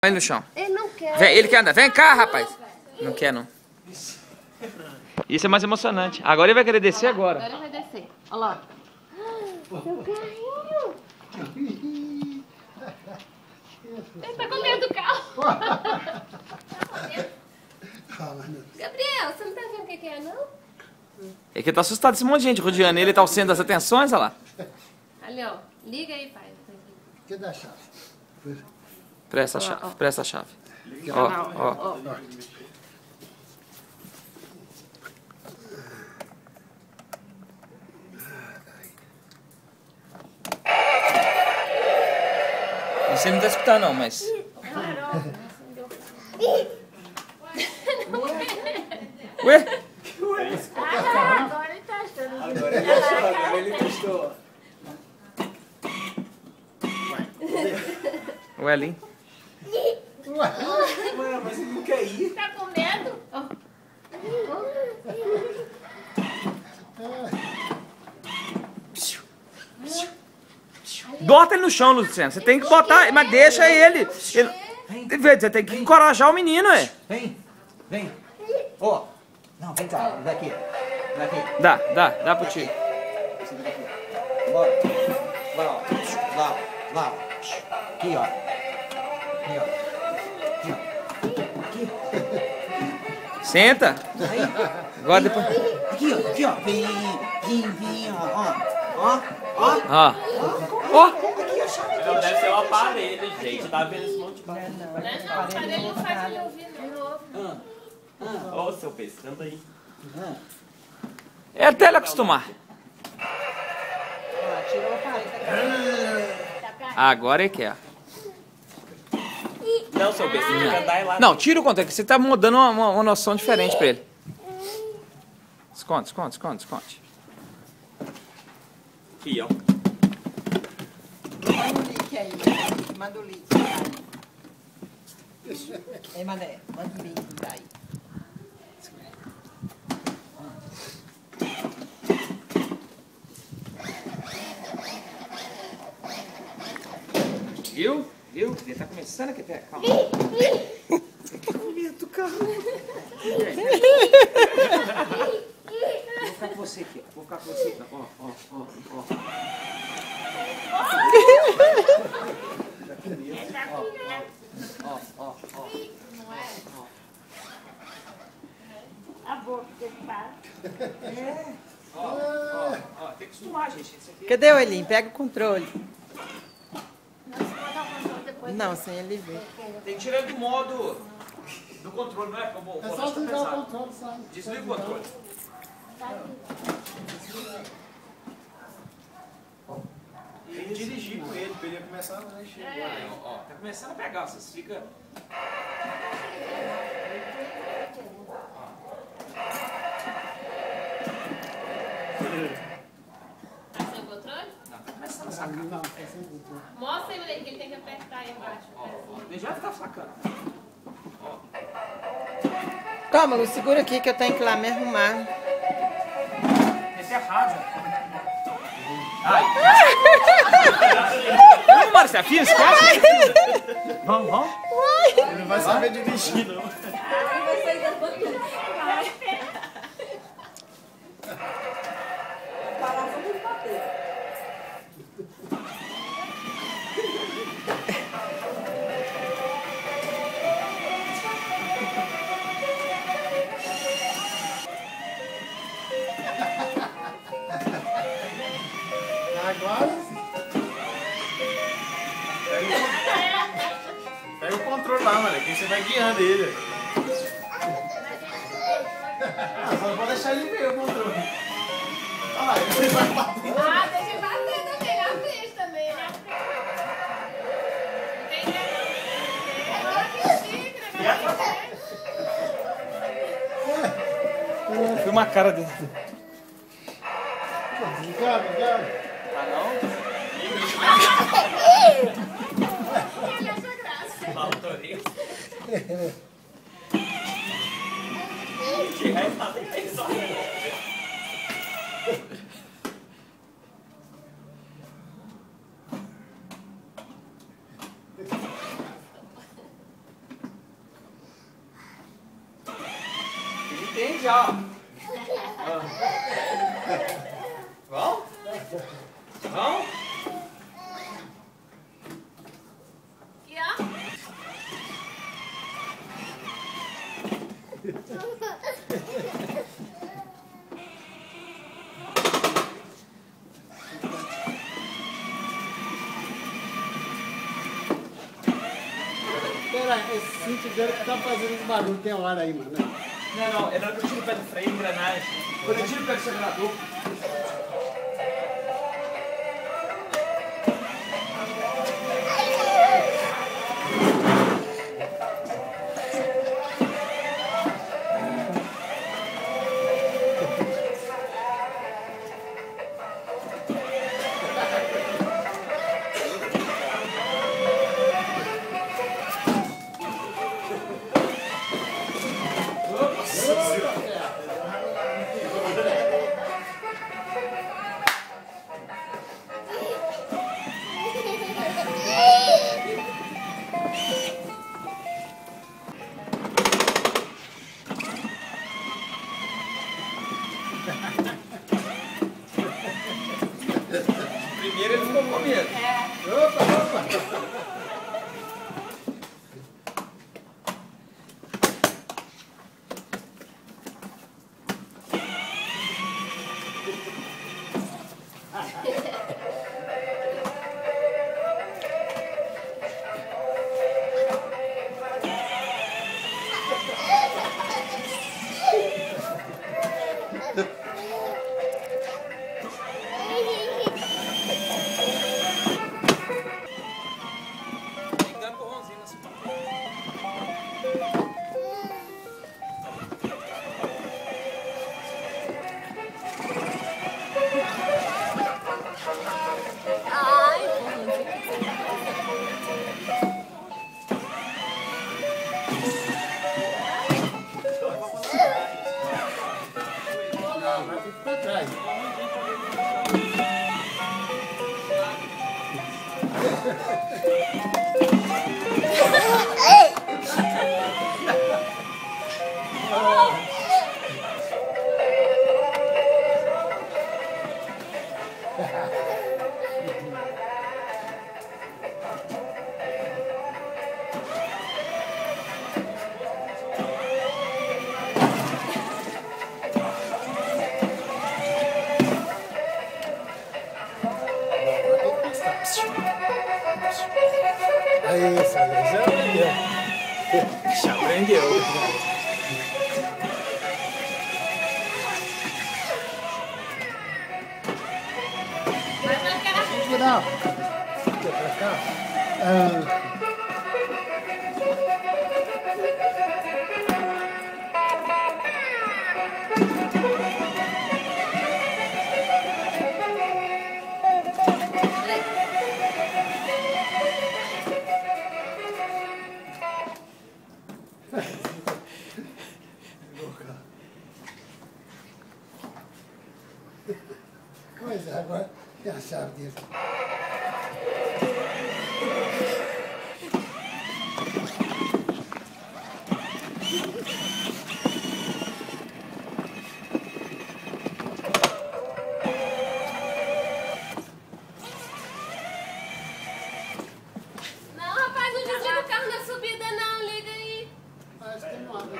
Ele no chão. Ele não quer. Vem, ele quer andar. Vem cá, rapaz. Não quer, não. Isso é mais emocionante. Agora ele vai querer descer agora. Agora ele vai descer. Olha lá. Seu carrinho. Ele tá com medo do carro. Gabriel, você não tá vendo o que é, não? É que ele tá assustado esse monte de gente rodeando ele. Tá o centro das atenções, olha lá. Ali, ó. Liga aí, pai. Cadê a chave? Presta a chave, presta a chave. Ó, ó. Você não tá escutando não, mas... Ué? Agora ele tá achando. Agora ele achou, agora ele testou. Ué, ali. Ué, mas ele não quer ir. Tá com medo? Bota ele no chão, Luciano. Você tem que botar, mas deixa ele. Você tem que encorajar o menino, é. Vem, vem. Ó, não, vem cá, daqui. Daqui. Dá pro tio. Bora. Vai, ó. Lá. Aqui, ó. Aqui, ó. Aqui, ó. Aqui. Senta. Aí. Agora depois. Aqui, ó. Vem, ó. Ó. Ó. Não, deve ser uma parede, gente. Tá vendo esse monte de parede? Não, a parede não faz ele ouvir, não. Ô, seu peixe, senta aí. É até ele acostumar. Agora ele quer. Não, seu peixe, você tem que andar lá. Não, tira o controle, que você tá dando uma noção diferente pra ele. Esconde. Aqui, ó. Manda o link aí. Manda o link. Ei, Mané, manda o link daí. Viu? Ele tá começando a querer. Calma. Momento, carro. Vou ficar com você aqui, ó. Ó. Ó. A boca dele para. Ó, tem que acostumar, gente. Isso aqui... Cadê o Elinho? Pega o controle. Não, se botar o controle depois. Não, sem ele ver. Tem que tirar ele do modo do controle, não é? Como o É só desligar o controle, sabe? Desliga o controle. Tem que dirigir com ele, pra ele começar a mexer. Ó, tá começando a pegar, vocês ficam... Tá sem controle? Não, tá começando a sacar. Não, é sem controle. Mostra aí que ele tem que apertar aí embaixo. Ele já tá sacando. Toma, Lu, segura aqui que eu tenho que ir lá me arrumar. Esse é rádio. Ai. Não, Mário, você afia? Esquece. Vamos. Ele não vai saber dirigir, não. Agora, Pega o controle lá, mano, que você vai guiando ele. Só não pode deixar ele ver o controle. Olha lá, ele vai bater. Ah, deixa ele bater também, na frente também, né? Foi uma cara dele. obrigado. Ele acha graça. Faltou isso. tem já, ó. Vão? Vão? Aqui, ó. Pera, esse cinto dele que tá fazendo esse barulho, tem hora aí, mano. Não, é na hora que eu tiro o pé do freio, engrenagem. Quando eu tiro o pé do acelerador. Primeiro ele ficou com medo. Opa, opa. Vai ter que ir pra trás. Aí, isso aí, já aprendeu. Já aprendeu. Vai pra cá. Vamos virar. Aqui, pra cá. Ah. Pois é, agora tem a chave dele. Não, rapaz, não desliga o carro na subida, não. Liga aí. Acho que não abre.